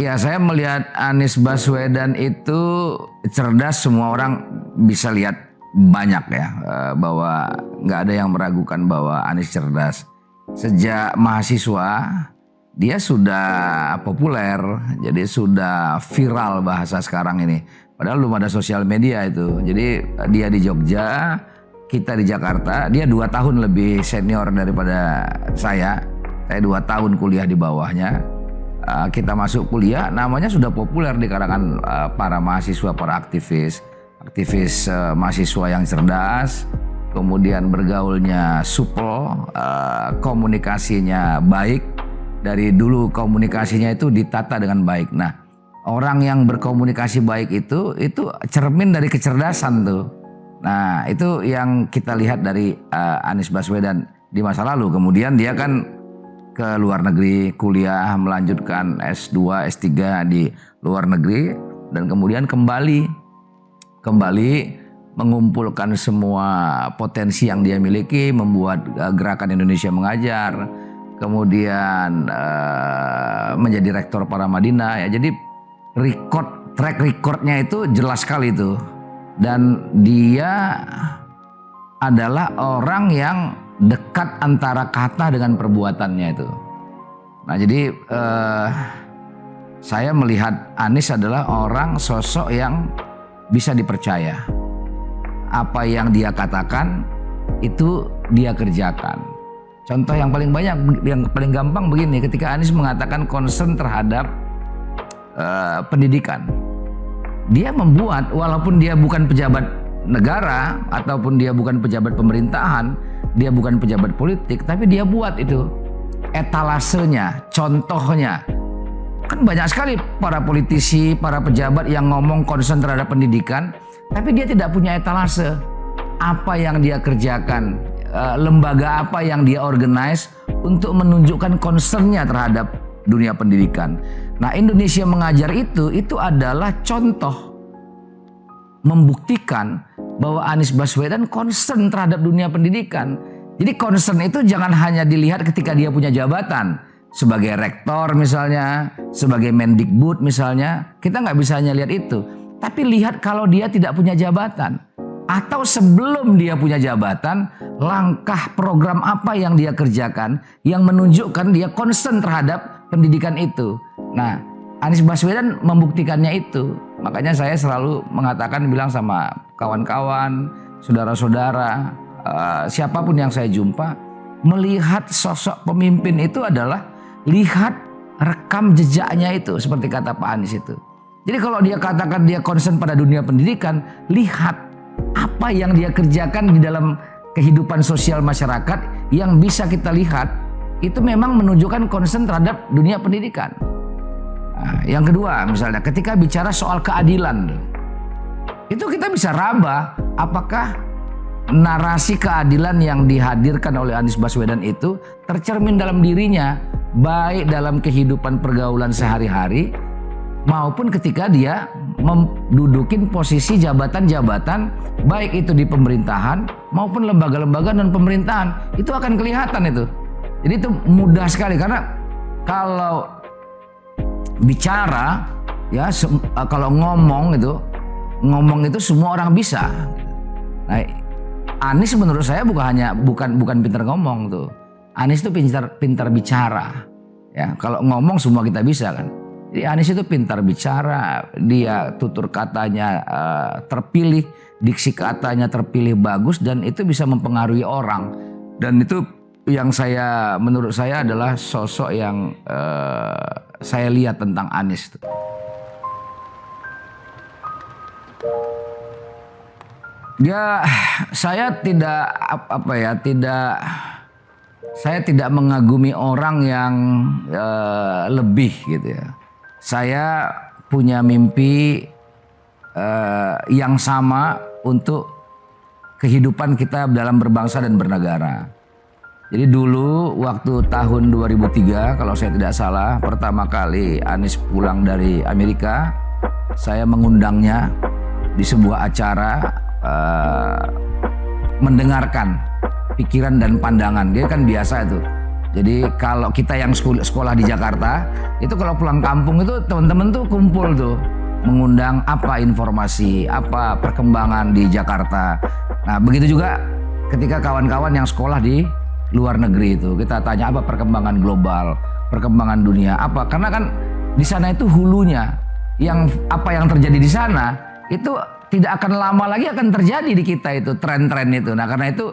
Ya, saya melihat Anies Baswedan itu cerdas, semua orang bisa lihat banyak ya, bahwa nggak ada yang meragukan bahwa Anies cerdas. Sejak mahasiswa dia sudah populer, jadi sudah viral bahasa sekarang ini. Padahal belum ada sosial media itu. Jadi dia di Jogja, kita di Jakarta. Dia 2 tahun lebih senior daripada saya. Saya 2 tahun kuliah di bawahnya. Kita masuk kuliah, namanya sudah populer di kalangan para mahasiswa, para aktivis mahasiswa yang cerdas, kemudian bergaulnya supel, komunikasinya baik. Dari dulu komunikasinya itu ditata dengan baik. Nah, orang yang berkomunikasi baik itu cermin dari kecerdasan tuh. Nah, itu yang kita lihat dari Anies Baswedan di masa lalu. Kemudian dia kan ke luar negeri, kuliah, melanjutkan S2, S3 di luar negeri, dan kemudian kembali mengumpulkan semua potensi yang dia miliki, membuat gerakan Indonesia Mengajar, kemudian menjadi rektor Paramadina ya. Jadi track recordnya itu jelas sekali itu, dan dia adalah orang yang dekat antara kata dengan perbuatannya itu. Nah, jadi saya melihat Anies adalah orang, sosok yang bisa dipercaya. Apa yang dia katakan itu dia kerjakan. Contoh yang paling banyak, yang paling gampang begini, ketika Anies mengatakan concern terhadap pendidikan. Dia membuat, walaupun dia bukan pejabat negara ataupun dia bukan pejabat pemerintahan, dia bukan pejabat politik, tapi dia buat itu etalasenya, contohnya. Kan banyak sekali para politisi, para pejabat yang ngomong concern terhadap pendidikan, tapi dia tidak punya etalase. Apa yang dia kerjakan, lembaga apa yang dia organize untuk menunjukkan concernnya terhadap dunia pendidikan. Nah, Indonesia Mengajar itu adalah contoh membuktikan bahwa Anies Baswedan concern terhadap dunia pendidikan. Jadi concern itu jangan hanya dilihat ketika dia punya jabatan. Sebagai rektor misalnya, sebagai Mendikbud misalnya, kita nggak bisa hanya lihat itu. Tapi lihat kalau dia tidak punya jabatan. Atau sebelum dia punya jabatan, langkah program apa yang dia kerjakan yang menunjukkan dia concern terhadap pendidikan itu. Nah, Anies Baswedan membuktikannya itu. Makanya saya selalu mengatakan, bilang sama kawan-kawan, saudara-saudara, siapapun yang saya jumpa, melihat sosok pemimpin itu adalah lihat rekam jejaknya itu, seperti kata Pak Anies itu. Jadi kalau dia katakan dia concern pada dunia pendidikan, lihat apa yang dia kerjakan di dalam kehidupan sosial masyarakat yang bisa kita lihat, itu memang menunjukkan concern terhadap dunia pendidikan. Nah, yang kedua misalnya ketika bicara soal keadilan, itu kita bisa raba apakah narasi keadilan yang dihadirkan oleh Anies Baswedan itu tercermin dalam dirinya, baik dalam kehidupan pergaulan sehari-hari maupun ketika dia mendudukin posisi jabatan-jabatan, baik itu di pemerintahan maupun lembaga-lembaga non pemerintahan. Itu akan kelihatan itu. Jadi itu mudah sekali, karena kalau bicara ya, kalau ngomong itu semua orang bisa. Nah, Anies menurut saya bukan pintar ngomong tuh. Anies itu pintar bicara. Ya, kalau ngomong semua kita bisa kan. Jadi Anies itu pintar bicara, dia tutur katanya terpilih, diksi katanya terpilih bagus, dan itu bisa mempengaruhi orang. Dan itu yang menurut saya adalah sosok yang saya lihat tentang Anies. Ya, saya tidak mengagumi orang yang lebih gitu ya. Saya punya mimpi yang sama untuk kehidupan kita dalam berbangsa dan bernegara. Jadi dulu waktu tahun 2003 kalau saya tidak salah, pertama kali Anies pulang dari Amerika, saya mengundangnya di sebuah acara mendengarkan pikiran dan pandangan. Dia kan biasa itu. Jadi kalau kita yang sekolah di Jakarta, itu kalau pulang kampung itu teman-teman tuh kumpul tuh, mengundang apa informasi, apa perkembangan di Jakarta. Nah begitu juga ketika kawan-kawan yang sekolah di luar negeri itu, kita tanya apa perkembangan global, perkembangan dunia, apa. Karena kan di sana itu hulunya, yang apa yang terjadi di sana, itu tidak akan lama lagi akan terjadi di kita itu, tren-tren itu. Nah karena itu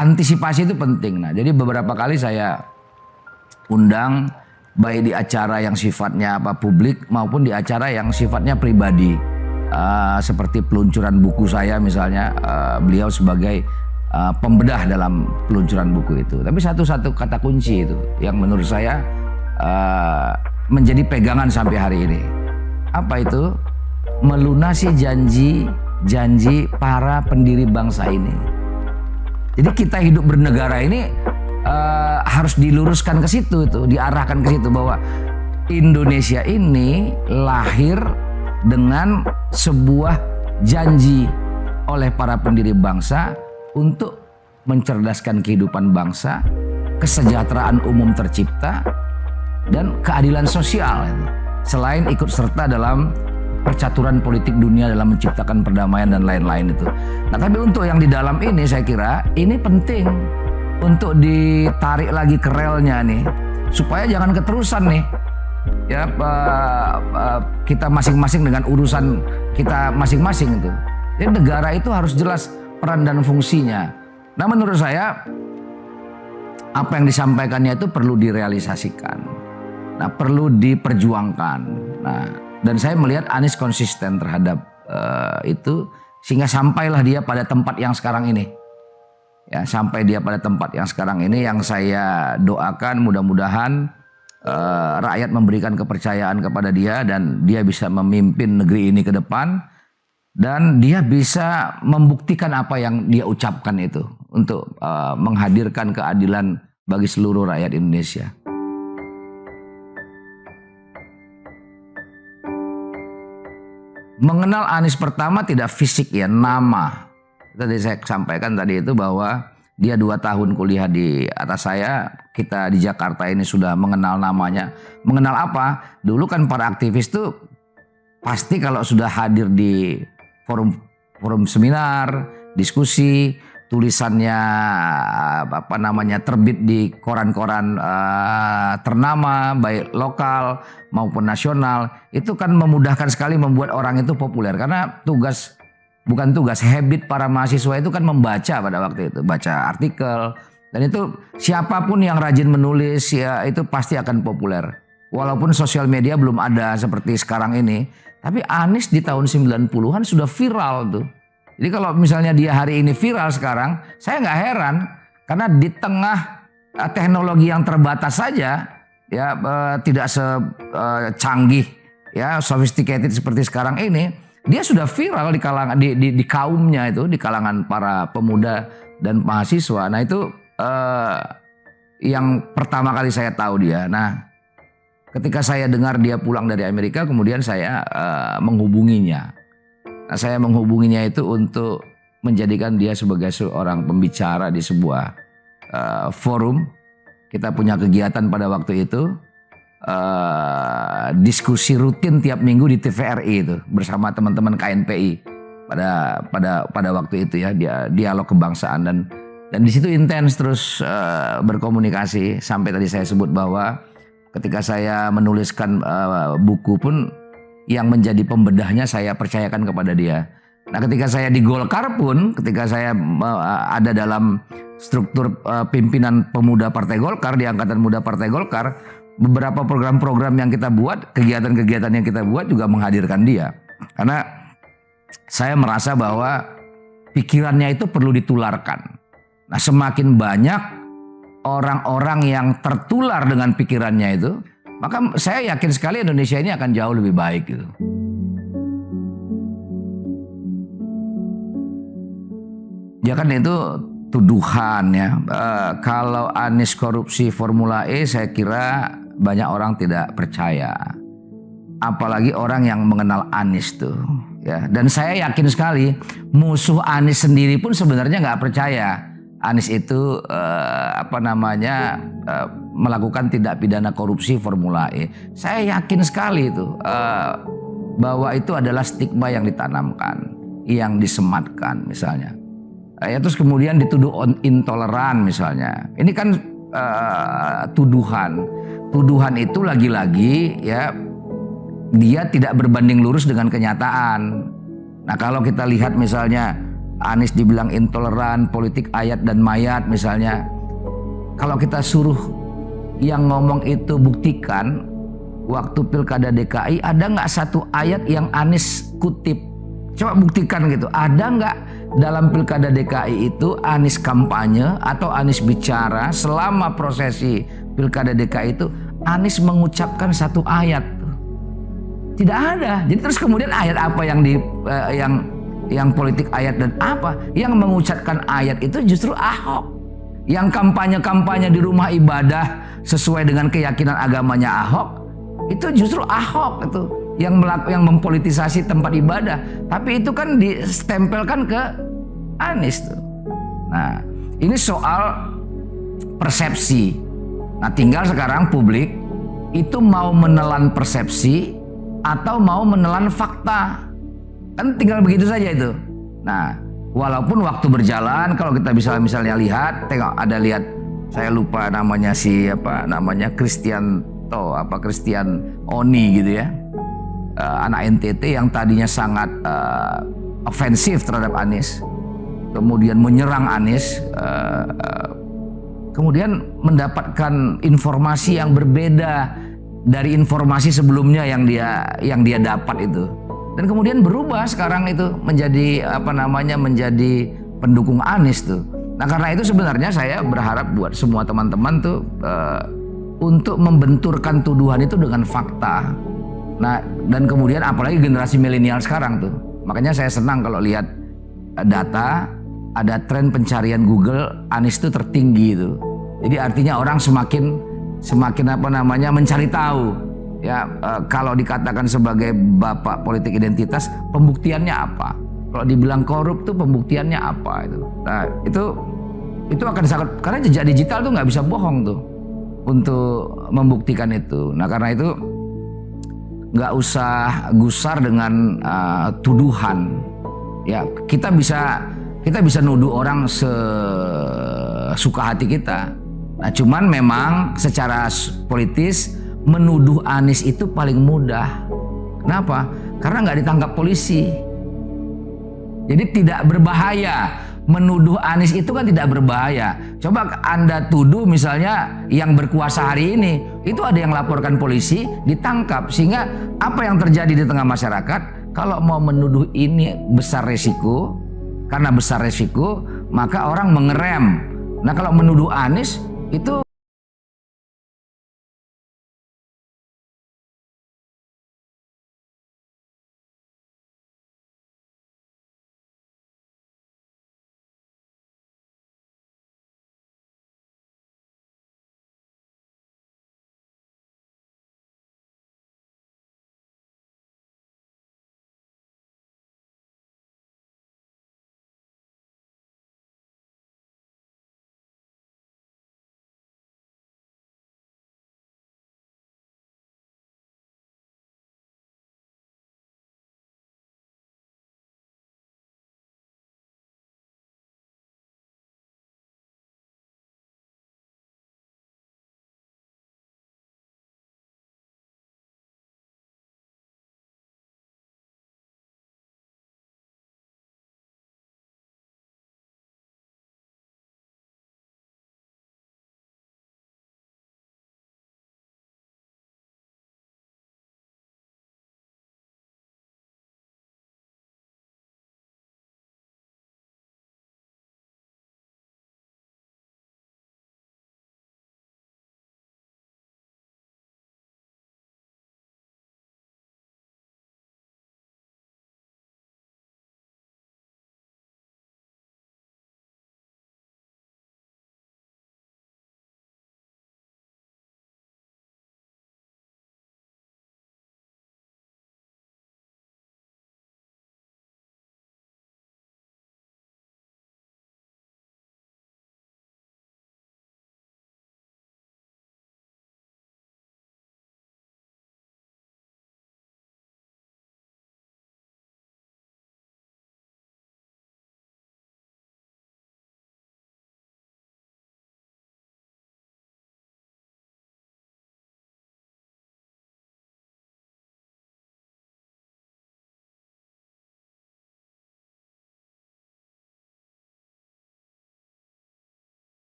antisipasi itu penting. Nah, jadi beberapa kali saya undang baik di acara yang sifatnya publik maupun di acara yang sifatnya pribadi. Seperti peluncuran buku saya misalnya, beliau sebagai pembedah dalam peluncuran buku itu. Tapi satu kata kunci itu yang menurut saya menjadi pegangan sampai hari ini. Apa itu? Melunasi janji para pendiri bangsa ini. Jadi kita hidup bernegara ini harus diluruskan ke situ, diarahkan ke situ, bahwa Indonesia ini lahir dengan sebuah janji oleh para pendiri bangsa untuk mencerdaskan kehidupan bangsa, kesejahteraan umum tercipta, dan keadilan sosial. Selain ikut serta dalam percaturan politik dunia dalam menciptakan perdamaian dan lain-lain itu. Nah tapi untuk yang di dalam ini saya kira ini penting untuk ditarik lagi ke relnya nih, supaya jangan keterusan nih ya, kita masing-masing dengan urusan kita masing-masing itu. Jadi negara itu harus jelas peran dan fungsinya. Nah menurut saya apa yang disampaikannya itu perlu direalisasikan, nah perlu diperjuangkan. Nah dan saya melihat Anies konsisten terhadap itu, sehingga sampailah dia pada tempat yang sekarang ini. Ya, sampai dia pada tempat yang sekarang ini, yang saya doakan mudah-mudahan rakyat memberikan kepercayaan kepada dia dan dia bisa memimpin negeri ini ke depan, dan dia bisa membuktikan apa yang dia ucapkan itu untuk menghadirkan keadilan bagi seluruh rakyat Indonesia. Mengenal Anies pertama tidak fisik ya, nama. Tadi saya sampaikan tadi itu bahwa dia 2 tahun kuliah di atas saya, kita di Jakarta ini sudah mengenal namanya. Mengenal apa? Dulu kan para aktivis tuh pasti kalau sudah hadir di forum seminar, diskusi, tulisannya terbit di koran-koran ternama baik lokal maupun nasional, itu kan memudahkan sekali membuat orang itu populer, karena habit para mahasiswa itu kan membaca pada waktu itu, baca artikel, dan itu siapapun yang rajin menulis ya itu pasti akan populer. Walaupun sosial media belum ada seperti sekarang ini, tapi Anies di tahun 90-an sudah viral tuh. Jadi kalau misalnya dia hari ini viral sekarang, saya nggak heran, karena di tengah teknologi yang terbatas saja, ya tidak secanggih, ya sophisticated seperti sekarang ini, dia sudah viral di kalangan di kaumnya itu, di kalangan para pemuda dan mahasiswa. Nah itu yang pertama kali saya tahu dia. Nah ketika saya dengar dia pulang dari Amerika, kemudian saya menghubunginya. Nah, saya menghubunginya itu untuk menjadikan dia sebagai seorang pembicara di sebuah forum. Kita punya kegiatan pada waktu itu, diskusi rutin tiap minggu di TVRI itu bersama teman-teman KNPI pada waktu itu ya, dialog kebangsaan, dan di situ intens terus berkomunikasi sampai tadi saya sebut bahwa ketika saya menuliskan buku pun yang menjadi pembedahnya saya percayakan kepada dia. Nah ketika saya di Golkar pun, ketika saya ada dalam struktur pimpinan pemuda Partai Golkar, di Angkatan Muda Partai Golkar, beberapa program-program yang kita buat, kegiatan-kegiatan yang kita buat juga menghadirkan dia. Karena saya merasa bahwa pikirannya itu perlu ditularkan. Nah semakin banyak orang-orang yang tertular dengan pikirannya itu, maka saya yakin sekali Indonesia ini akan jauh lebih baik gitu. Ya kan itu tuduhan ya. Kalau Anies korupsi Formula E, saya kira banyak orang tidak percaya. Apalagi orang yang mengenal Anies tuh. Ya, dan saya yakin sekali musuh Anies sendiri pun sebenarnya nggak percaya Anies itu melakukan tindak pidana korupsi Formula E. Saya yakin sekali itu bahwa itu adalah stigma yang ditanamkan, yang disematkan misalnya. Terus kemudian dituduh intoleran misalnya. Ini kan tuduhan. Tuduhan itu lagi-lagi ya dia tidak berbanding lurus dengan kenyataan. Nah kalau kita lihat misalnya Anies dibilang intoleran, politik ayat dan mayat misalnya. Kalau kita suruh yang ngomong itu buktikan, waktu pilkada DKI ada nggak satu ayat yang Anies kutip? Coba buktikan gitu. Ada nggak dalam pilkada DKI itu Anies kampanye atau Anies bicara selama prosesi pilkada DKI itu Anies mengucapkan satu ayat? Tidak ada. Jadi terus kemudian ayat apa yang politik ayat dan apa? Yang mengucapkan ayat itu justru Ahok. Yang kampanye-kampanye di rumah ibadah sesuai dengan keyakinan agamanya Ahok, itu justru Ahok itu yang mempolitisasi tempat ibadah. Tapi itu kan ditempelkan ke Anies tuh. Nah, ini soal persepsi. Nah, tinggal sekarang publik itu mau menelan persepsi atau mau menelan fakta. Kan tinggal begitu saja itu. Nah, walaupun waktu berjalan, kalau kita bisa misalnya lihat, lihat, saya lupa namanya Christian Oni gitu ya, anak NTT yang tadinya sangat ofensif terhadap Anies, kemudian menyerang Anies, kemudian mendapatkan informasi yang berbeda dari informasi sebelumnya yang dia dapat itu. Dan kemudian berubah sekarang itu menjadi menjadi pendukung Anies tuh. Nah karena itu sebenarnya saya berharap buat semua teman-teman tuh untuk membenturkan tuduhan itu dengan fakta. Nah dan kemudian apalagi generasi milenial sekarang tuh. Makanya saya senang kalau lihat data ada tren pencarian Google Anies itu tertinggi itu. Jadi artinya orang semakin mencari tahu. Ya, kalau dikatakan sebagai bapak politik identitas, pembuktiannya apa? Kalau dibilang korup tuh pembuktiannya apa itu? Nah, itu akan sangat, karena jejak digital tuh nggak bisa bohong tuh untuk membuktikan itu. Nah, karena itu nggak usah gusar dengan tuduhan. Ya, kita bisa nuduh orang sesuka hati kita. Nah, cuman memang secara politis menuduh Anies itu paling mudah. Kenapa? Karena nggak ditangkap polisi. Jadi tidak berbahaya. Menuduh Anies itu kan tidak berbahaya. Coba Anda tuduh misalnya yang berkuasa hari ini, itu ada yang laporkan polisi, ditangkap. Sehingga apa yang terjadi di tengah masyarakat, kalau mau menuduh ini besar resiko, karena besar resiko, maka orang mengerem. Nah kalau menuduh Anies, itu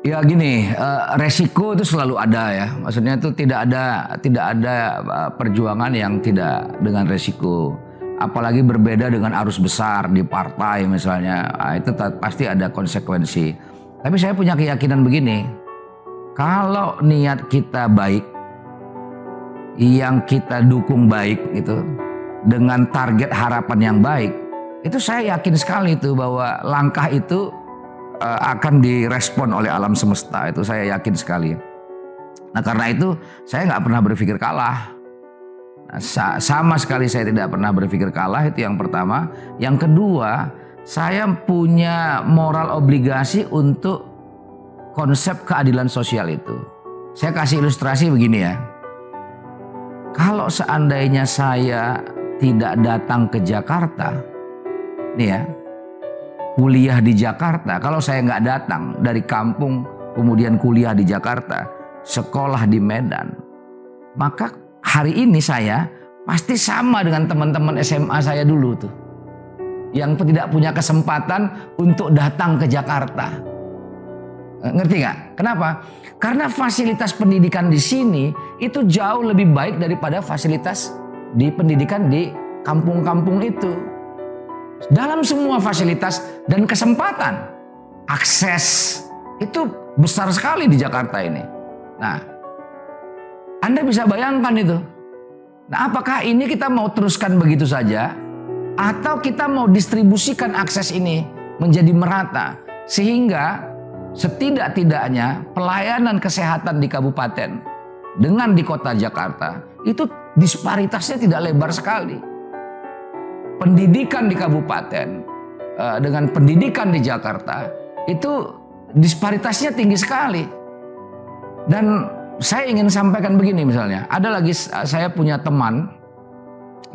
Ya gini, resiko itu selalu ada ya. Maksudnya itu tidak ada perjuangan yang tidak dengan resiko. Apalagi berbeda dengan arus besar di partai misalnya, itu pasti ada konsekuensi. Tapi saya punya keyakinan begini, kalau niat kita baik, yang kita dukung baik gitu, dengan target harapan yang baik, itu saya yakin sekali itu bahwa langkah itu akan direspon oleh alam semesta. Itu saya yakin sekali. Nah karena itu saya nggak pernah berpikir kalah. Nah, sama sekali saya tidak pernah berpikir kalah, itu yang pertama. Yang kedua, saya punya moral obligasi untuk konsep keadilan sosial itu. Saya kasih ilustrasi begini ya. Kalau seandainya saya tidak datang ke Jakarta, nih ya, kuliah di Jakarta, kalau saya nggak datang dari kampung kemudian kuliah di Jakarta, sekolah di Medan, maka hari ini saya pasti sama dengan teman-teman SMA saya dulu tuh, yang tidak punya kesempatan untuk datang ke Jakarta. Ngerti nggak? Kenapa? Karena fasilitas pendidikan di sini itu jauh lebih baik daripada fasilitas di pendidikan di kampung-kampung itu. Dalam semua fasilitas dan kesempatan, akses itu besar sekali di Jakarta ini. Nah, Anda bisa bayangkan itu. Nah, apakah ini kita mau teruskan begitu saja, atau kita mau distribusikan akses ini menjadi merata, sehingga setidak-tidaknya pelayanan kesehatan di kabupaten dengan di kota Jakarta itu disparitasnya tidak lebar sekali. Pendidikan di kabupaten dengan pendidikan di Jakarta itu disparitasnya tinggi sekali. Dan saya ingin sampaikan begini misalnya, ada lagi saya punya teman,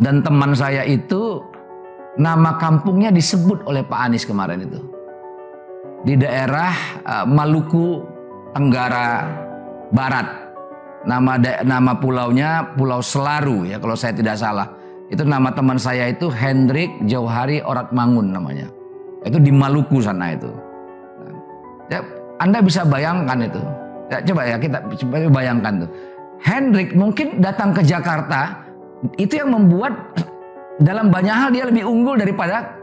dan teman saya itu nama kampungnya disebut oleh Pak Anies kemarin itu. Di daerah Maluku Tenggara Barat. Nama pulaunya Pulau Selaru ya kalau saya tidak salah. Itu nama teman saya itu Hendrik Jauhari Oratmangun namanya. Itu di Maluku sana itu. Ya, Anda bisa bayangkan itu. Ya, coba ya kita bayangkan tuh. Hendrik mungkin datang ke Jakarta, itu yang membuat dalam banyak hal dia lebih unggul daripada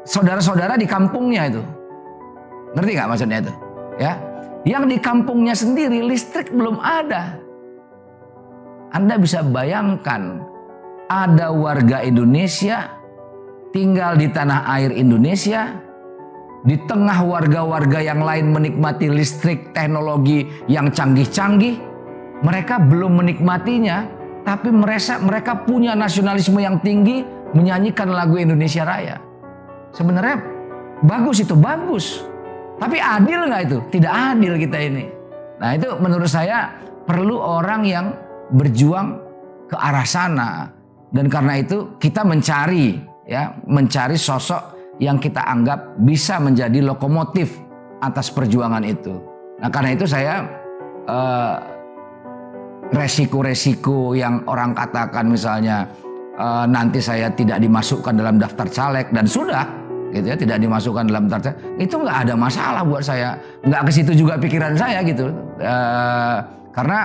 saudara-saudara di kampungnya itu. Ngerti nggak maksudnya itu? Ya, yang di kampungnya sendiri listrik belum ada. Anda bisa bayangkan. Ada warga Indonesia tinggal di tanah air Indonesia, di tengah warga-warga yang lain menikmati listrik teknologi yang canggih-canggih, mereka belum menikmatinya, tapi mereka punya nasionalisme yang tinggi, menyanyikan lagu Indonesia Raya. Sebenarnya bagus itu, bagus. Tapi adil nggak itu? Tidak adil kita ini. Nah itu menurut saya perlu orang yang berjuang ke arah sana. Dan karena itu kita mencari sosok yang kita anggap bisa menjadi lokomotif atas perjuangan itu. Nah karena itu saya resiko-resiko yang orang katakan misalnya nanti saya tidak dimasukkan dalam daftar caleg dan sudah gitu ya, tidak dimasukkan dalam daftar caleg, itu nggak ada masalah buat saya, nggak ke situ juga pikiran saya gitu. Karena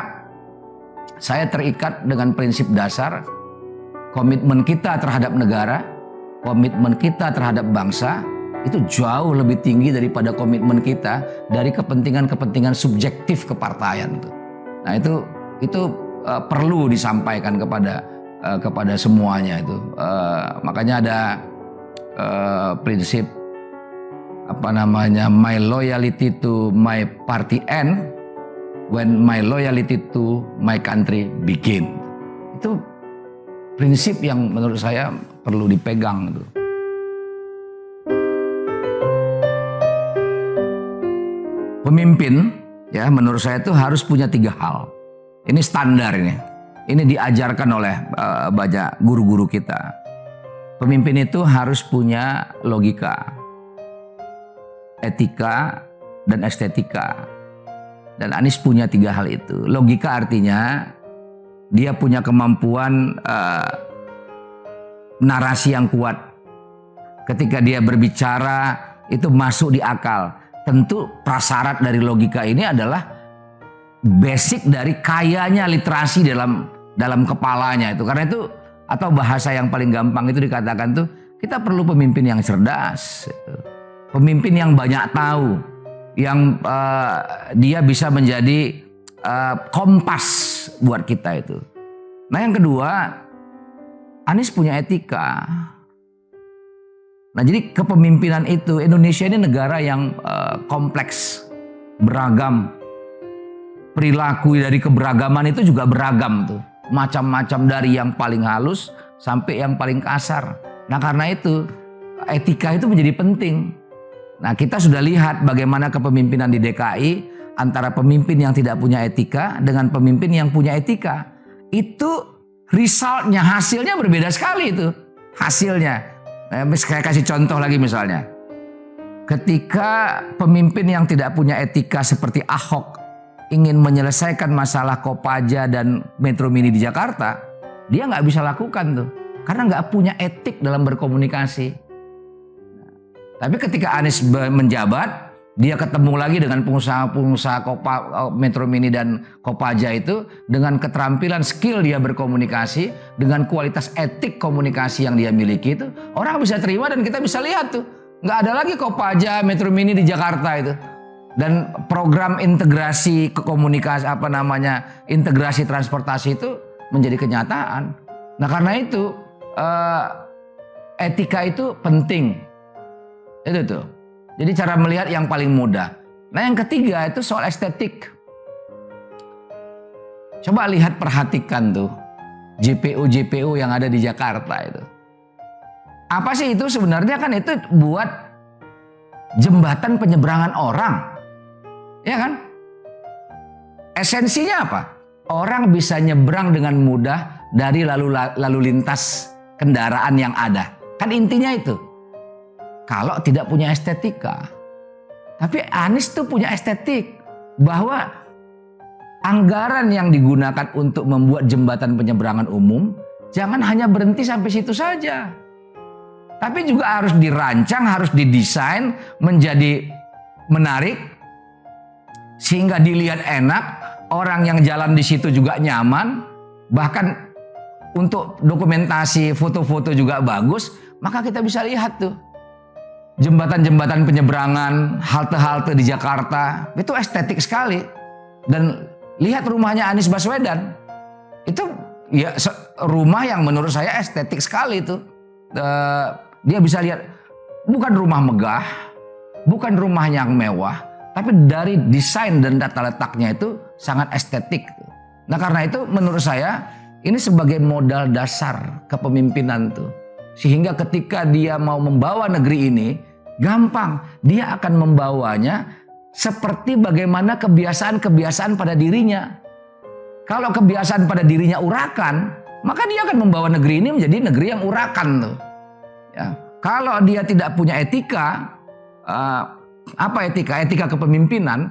saya terikat dengan prinsip dasar. Komitmen kita terhadap negara, komitmen kita terhadap bangsa itu jauh lebih tinggi daripada komitmen kita dari kepentingan-kepentingan subjektif kepartaian. Nah itu perlu disampaikan kepada semuanya itu. Makanya ada prinsip my loyalty to my party end when my loyalty to my country begin. Itu prinsip yang menurut saya perlu dipegang gitu. Pemimpin ya menurut saya itu harus punya 3 hal. Ini standar ini. Ini diajarkan oleh banyak guru-guru kita. Pemimpin itu harus punya logika, etika, dan estetika. Dan Anies punya 3 hal itu. Logika artinya dia punya kemampuan narasi yang kuat. Ketika dia berbicara itu masuk di akal. tentu prasyarat dari logika ini adalah basic dari kayanya literasi dalam kepalanya itu. Karena itu, atau bahasa yang paling gampang itu dikatakan tuh, kita perlu pemimpin yang cerdas, pemimpin yang banyak tahu, yang dia bisa menjadi kompas buat kita itu. Nah yang kedua, Anies punya etika. Nah jadi kepemimpinan itu, Indonesia ini negara yang kompleks, beragam. Perilaku dari keberagaman itu juga beragam tuh. Macam-macam dari yang paling halus sampai yang paling kasar. Nah karena itu etika itu menjadi penting. Nah kita sudah lihat bagaimana kepemimpinan di DKI antara pemimpin yang tidak punya etika dengan pemimpin yang punya etika. Itu resultnya, hasilnya berbeda sekali itu. Hasilnya. Saya kasih contoh lagi misalnya. Ketika pemimpin yang tidak punya etika seperti Ahok ingin menyelesaikan masalah Kopaja dan Metro Mini di Jakarta, dia nggak bisa lakukan tuh. Karena nggak punya etik dalam berkomunikasi. Tapi ketika Anies menjabat, dia ketemu lagi dengan pengusaha-pengusaha Metro Mini dan Kopaja itu dengan keterampilan skill dia berkomunikasi, dengan kualitas etik komunikasi yang dia miliki itu, orang bisa terima dan kita bisa lihat tuh. Nggak ada lagi Kopaja, Metro Mini di Jakarta itu. Dan program integrasi komunikasi integrasi transportasi itu menjadi kenyataan. Nah karena itu etika itu penting. Itu tuh. Jadi cara melihat yang paling mudah. Nah yang ketiga itu soal estetik. Coba lihat, perhatikan tuh JPU yang ada di Jakarta itu. Apa sih itu sebenarnya? Kan itu buat jembatan penyeberangan orang. Ya kan? Esensinya apa? Orang bisa nyebrang dengan mudah dari lalu lintas kendaraan yang ada. Kan intinya itu. Kalau tidak punya estetika. Tapi Anies tuh punya estetik. Bahwa anggaran yang digunakan untuk membuat jembatan penyeberangan umum jangan hanya berhenti sampai situ saja. Tapi juga harus dirancang, harus didesain menjadi menarik. Sehingga dilihat enak, orang yang jalan di situ juga nyaman, bahkan untuk dokumentasi foto-foto juga bagus, maka kita bisa lihat tuh jembatan-jembatan penyeberangan, halte-halte di Jakarta, itu estetik sekali. Dan lihat rumahnya Anies Baswedan, itu ya rumah yang menurut saya estetik sekali itu. Dia bisa lihat bukan rumah megah, bukan rumah yang mewah, tapi dari desain dan data letaknya itu sangat estetik. Nah karena itu menurut saya ini sebagai modal dasar kepemimpinan tuh. Sehingga ketika dia mau membawa negeri ini, gampang. Dia akan membawanya seperti bagaimana kebiasaan-kebiasaan pada dirinya. Kalau kebiasaan pada dirinya urakan, maka dia akan membawa negeri ini menjadi negeri yang urakan tuh. Ya. Kalau dia tidak punya etika, apa etika? Etika kepemimpinan.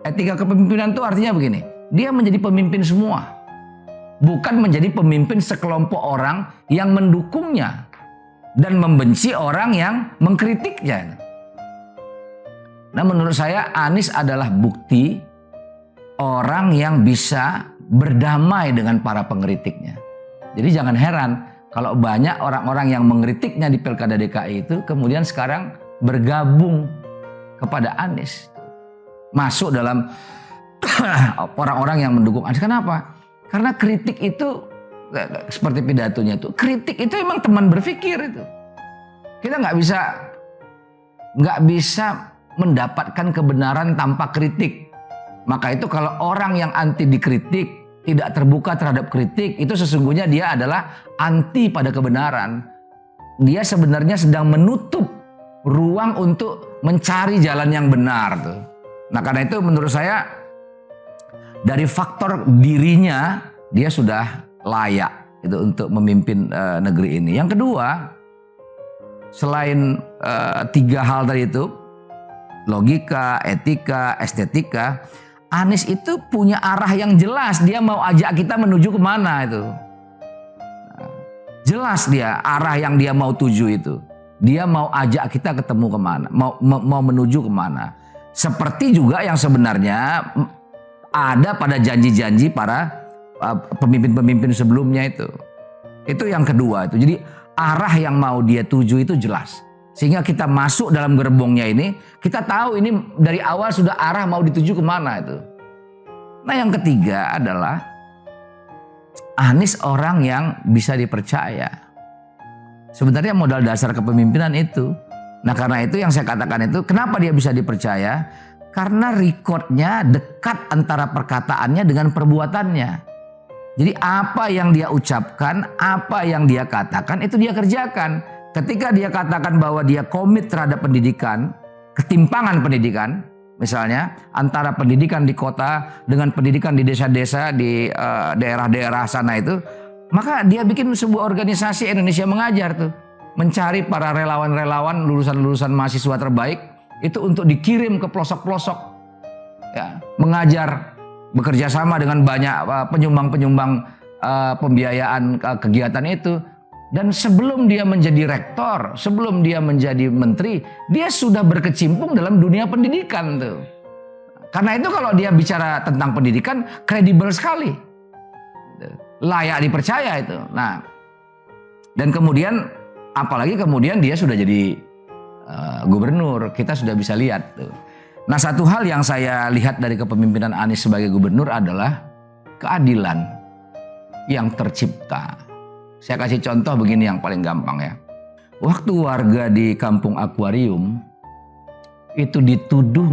Etika kepemimpinan itu artinya begini. Dia menjadi pemimpin semua. Bukan menjadi pemimpin sekelompok orang yang mendukungnya. Dan membenci orang yang mengkritiknya. Nah menurut saya Anies adalah bukti orang yang bisa berdamai dengan para pengkritiknya. Jadi jangan heran kalau banyak orang-orang yang mengkritiknya di Pilkada DKI itu kemudian sekarang bergabung kepada Anies, masuk dalam orang-orang yang mendukung Anies. Kenapa? Karena kritik itu seperti pidatonya itu, kritik itu emang teman berpikir itu. Kita nggak bisa mendapatkan kebenaran tanpa kritik. Maka itu kalau orang yang anti dikritik, tidak terbuka terhadap kritik, itu sesungguhnya dia adalah anti pada kebenaran. Dia sebenarnya sedang menutup ruang untuk mencari jalan yang benar tuh. Nah karena itu menurut saya dari faktor dirinya dia sudah layak itu untuk memimpin negeri ini. Yang kedua, selain 3 hal tadi itu, logika, etika, estetika, Anies itu punya arah yang jelas. Dia mau ajak kita menuju kemana itu. Jelas dia arah yang dia mau tuju itu. Dia mau ajak kita ketemu kemana, mau menuju kemana. Seperti juga yang sebenarnya ada pada janji-janji para pemimpin-pemimpin sebelumnya itu. Itu yang kedua itu. Jadi arah yang mau dia tuju itu jelas. Sehingga kita masuk dalam gerbongnya ini, kita tahu ini dari awal sudah arah mau dituju kemana itu. Nah yang ketiga adalah Anies orang yang bisa dipercaya. Sebenarnya modal dasar kepemimpinan itu. Nah karena itu yang saya katakan itu, kenapa dia bisa dipercaya? Karena recordnya dekat antara perkataannya dengan perbuatannya. Jadi apa yang dia ucapkan, apa yang dia katakan itu dia kerjakan. Ketika dia katakan bahwa dia komit terhadap pendidikan, ketimpangan pendidikan, misalnya antara pendidikan di kota dengan pendidikan di desa-desa, di daerah-daerah sana itu, maka dia bikin sebuah organisasi Indonesia Mengajar tuh. Mencari para relawan-relawan, lulusan-lulusan mahasiswa terbaik, itu untuk dikirim ke pelosok-pelosok. Ya, mengajar, bekerja sama dengan banyak penyumbang-penyumbang pembiayaan kegiatan itu. Dan sebelum dia menjadi rektor, sebelum dia menjadi menteri, dia sudah berkecimpung dalam dunia pendidikan tuh. Karena itu kalau dia bicara tentang pendidikan, kredibel sekali. Layak dipercaya itu. Nah, dan kemudian, apalagi kemudian dia sudah jadi gubernur, kita sudah bisa lihat tuh. Nah, satu hal yang saya lihat dari kepemimpinan Anies sebagai gubernur adalah keadilan yang tercipta. Saya kasih contoh begini yang paling gampang ya. Waktu warga di Kampung Akuarium itu dituduh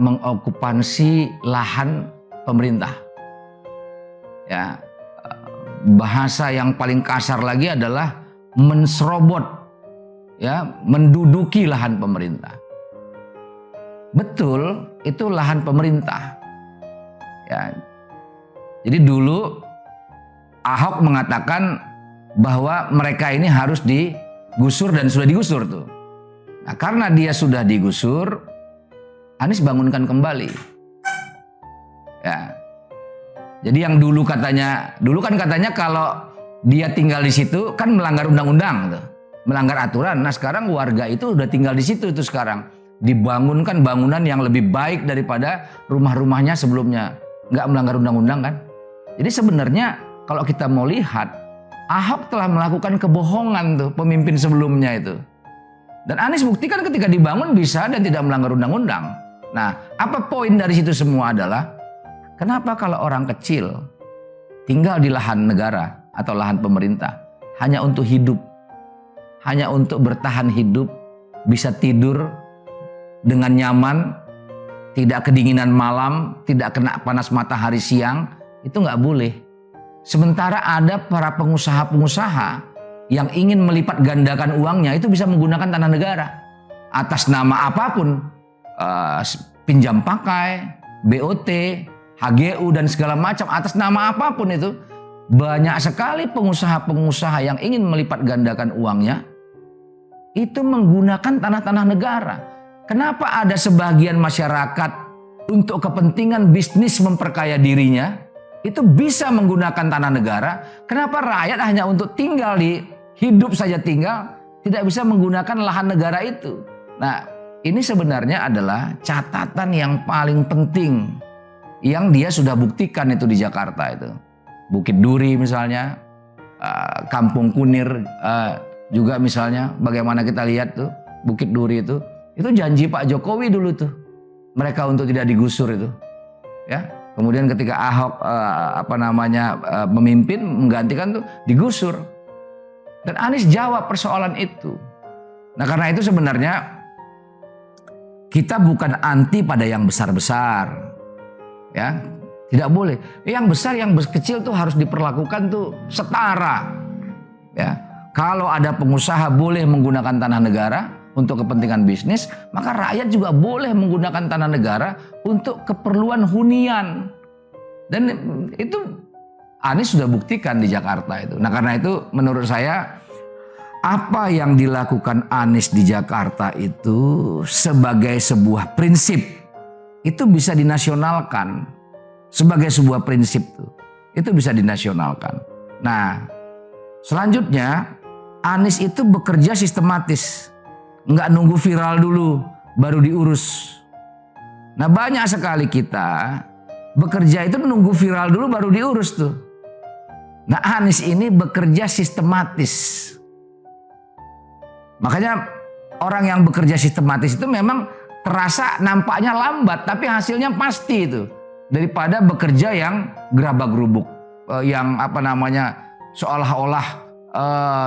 mengokupansi lahan pemerintah. Ya, bahasa yang paling kasar lagi adalah menserobot, ya, menduduki lahan pemerintah. Betul, itu lahan pemerintah. Ya. Jadi dulu Ahok mengatakan bahwa mereka ini harus digusur dan sudah digusur tuh. Nah, karena dia sudah digusur, Anies bangunkan kembali. Ya. Jadi yang dulu kan katanya kalau dia tinggal di situ kan melanggar undang-undang tuh, melanggar aturan. Nah, sekarang warga itu udah tinggal di situ itu sekarang. Dibangunkan bangunan yang lebih baik daripada rumah-rumahnya sebelumnya. Nggak melanggar undang-undang kan. Jadi sebenarnya kalau kita mau lihat, Ahok telah melakukan kebohongan tuh pemimpin sebelumnya itu. Dan Anies buktikan ketika dibangun bisa dan tidak melanggar undang-undang. Nah, apa poin dari situ semua adalah, kenapa kalau orang kecil tinggal di lahan negara atau lahan pemerintah hanya untuk hidup, hanya untuk bertahan hidup, bisa tidur dengan nyaman, tidak kedinginan malam, tidak kena panas matahari siang, itu nggak boleh. Sementara ada para pengusaha-pengusaha yang ingin melipat gandakan uangnya itu bisa menggunakan tanah negara atas nama apapun, pinjam pakai, BOT, HGU dan segala macam, atas nama apapun itu. Banyak sekali pengusaha-pengusaha yang ingin melipat gandakan uangnya itu menggunakan tanah-tanah negara. Kenapa ada sebagian masyarakat untuk kepentingan bisnis memperkaya dirinya itu bisa menggunakan tanah negara? Kenapa rakyat hanya untuk tinggal hidup saja tinggal, tidak bisa menggunakan lahan negara itu? Nah, ini sebenarnya adalah catatan yang paling penting yang dia sudah buktikan itu di Jakarta itu. Bukit Duri misalnya, Kampung Kunir juga misalnya, bagaimana kita lihat tuh Bukit Duri itu janji Pak Jokowi dulu tuh, mereka untuk tidak digusur itu, ya. Kemudian ketika Ahok memimpin menggantikan tuh digusur. Dan Anies jawab persoalan itu. Nah, karena itu sebenarnya kita bukan anti pada yang besar-besar. Ya, tidak boleh. Yang besar, yang kecil tuh harus diperlakukan tuh setara. Ya. Kalau ada pengusaha boleh menggunakan tanah negara untuk kepentingan bisnis, maka rakyat juga boleh menggunakan tanah negara untuk keperluan hunian. Dan itu Anies sudah buktikan di Jakarta itu. Nah, karena itu menurut saya apa yang dilakukan Anies di Jakarta itu sebagai sebuah prinsip itu bisa dinasionalkan. Sebagai sebuah prinsip itu bisa dinasionalkan. Nah, selanjutnya Anies itu bekerja sistematis. Nggak nunggu viral dulu baru diurus. Nah banyak sekali kita bekerja itu menunggu viral dulu baru diurus tuh. Nah Anies ini bekerja sistematis. Makanya orang yang bekerja sistematis itu memang terasa nampaknya lambat tapi hasilnya pasti itu. Daripada bekerja yang gerabak-gerubuk, yang apa namanya seolah-olah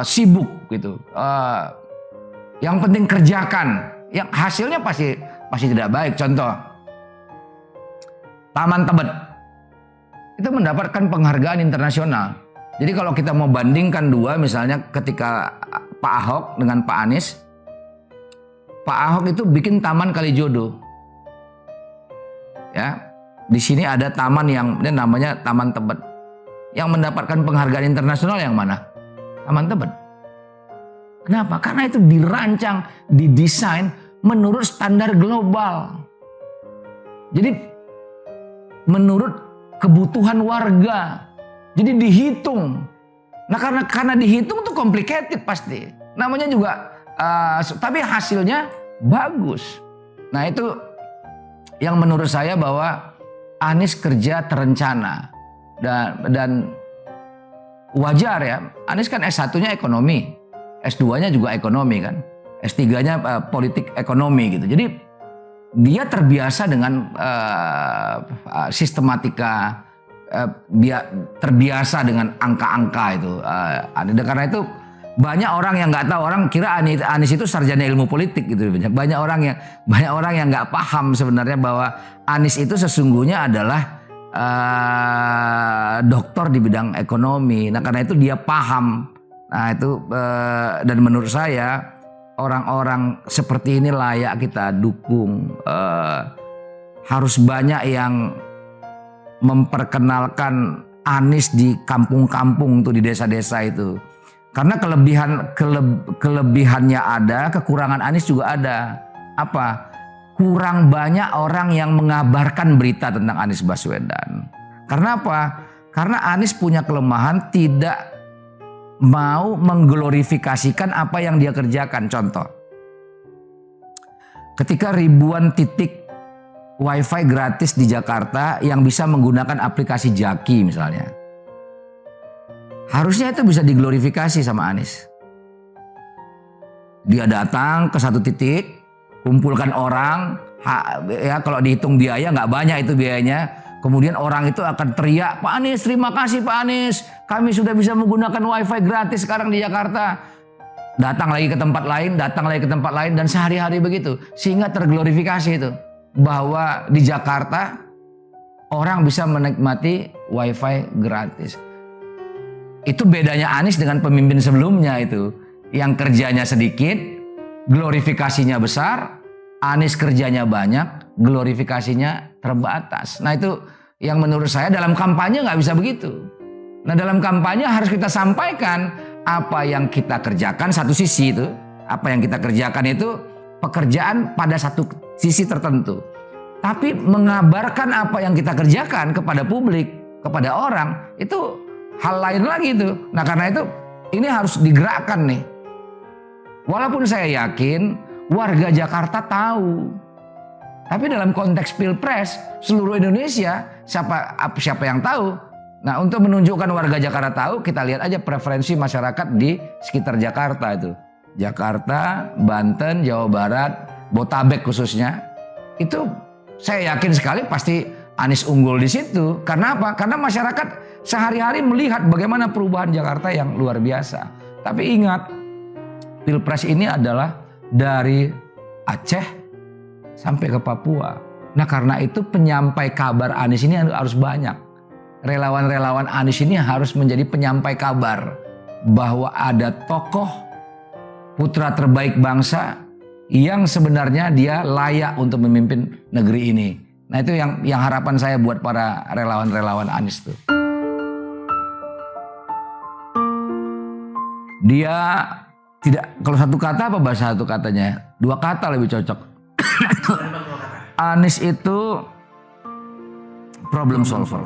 sibuk gitu. Yang penting kerjakan, yang hasilnya pasti tidak baik. Contoh, Taman Tebet itu mendapatkan penghargaan internasional. Jadi kalau kita mau bandingkan dua, misalnya ketika Pak Ahok dengan Pak Anies, Pak Ahok itu bikin Taman Kalijodo, ya. Di sini ada taman yang namanya Taman Tebet. Yang mendapatkan penghargaan internasional yang mana? Taman Tebet. Kenapa? Karena itu dirancang, didesain menurut standar global. Jadi menurut kebutuhan warga. Jadi dihitung. Nah karena dihitung tuh complicated pasti. Namanya juga, tapi hasilnya bagus. Nah itu yang menurut saya bahwa Anies kerja terencana dan wajar ya. Anies kan S1-nya ekonomi, S2-nya juga ekonomi kan, S3-nya politik ekonomi gitu. Jadi dia terbiasa dengan sistematika, dia terbiasa dengan angka-angka itu. Karena itu banyak orang yang nggak tahu, orang kira Anies itu sarjana ilmu politik gitu. Banyak orang yang nggak paham sebenarnya bahwa Anies itu sesungguhnya adalah doktor di bidang ekonomi. Nah karena itu dia paham. Nah itu dan menurut saya orang-orang seperti ini layak kita dukung. Harus banyak yang memperkenalkan Anies di kampung-kampung tuh, di desa-desa itu. Karena kelebihannya ada, kekurangan Anies juga ada. Apa? Kurang banyak orang yang mengabarkan berita tentang Anies Baswedan. Karena apa? Karena Anies punya kelemahan tidak mau mengglorifikasikan apa yang dia kerjakan. Contoh, ketika ribuan titik WiFi gratis di Jakarta yang bisa menggunakan aplikasi Jaki misalnya, harusnya itu bisa diglorifikasi sama Anies. Dia datang ke satu titik, kumpulkan orang, ya kalau dihitung biaya nggak banyak itu biayanya. Kemudian orang itu akan teriak, Pak Anies, terima kasih Pak Anies, kami sudah bisa menggunakan WiFi gratis sekarang di Jakarta. Datang lagi ke tempat lain, dan sehari-hari begitu. Sehingga terglorifikasi itu, bahwa di Jakarta orang bisa menikmati WiFi gratis. Itu bedanya Anies dengan pemimpin sebelumnya itu. Yang kerjanya sedikit, glorifikasinya besar. Anies kerjanya banyak, glorifikasinya terbatas. Nah itu yang menurut saya dalam kampanye nggak bisa begitu. Nah dalam kampanye harus kita sampaikan apa yang kita kerjakan satu sisi itu. Apa yang kita kerjakan itu pekerjaan pada satu sisi tertentu. Tapi mengabarkan apa yang kita kerjakan kepada publik, kepada orang, itu hal lain lagi itu. Nah karena itu ini harus digerakkan nih. Walaupun saya yakin warga Jakarta tahu. Tapi dalam konteks Pilpres seluruh Indonesia siapa yang tahu? Nah untuk menunjukkan warga Jakarta tahu, kita lihat aja preferensi masyarakat di sekitar Jakarta itu. Jakarta, Banten, Jawa Barat, Botabek khususnya. Itu saya yakin sekali pasti Anies unggul di situ. Karena apa? Karena masyarakat sehari-hari melihat bagaimana perubahan Jakarta yang luar biasa. Tapi ingat, Pilpres ini adalah dari Aceh sampai ke Papua. Nah karena itu penyampai kabar Anies ini harus banyak. Relawan-relawan Anies ini harus menjadi penyampai kabar bahwa ada tokoh putra terbaik bangsa yang sebenarnya dia layak untuk memimpin negeri ini. Nah itu yang harapan saya buat para relawan-relawan Anies tuh. Dia tidak, kalau satu kata apa bahasa satu katanya? Dua kata lebih cocok. Anies itu problem solver.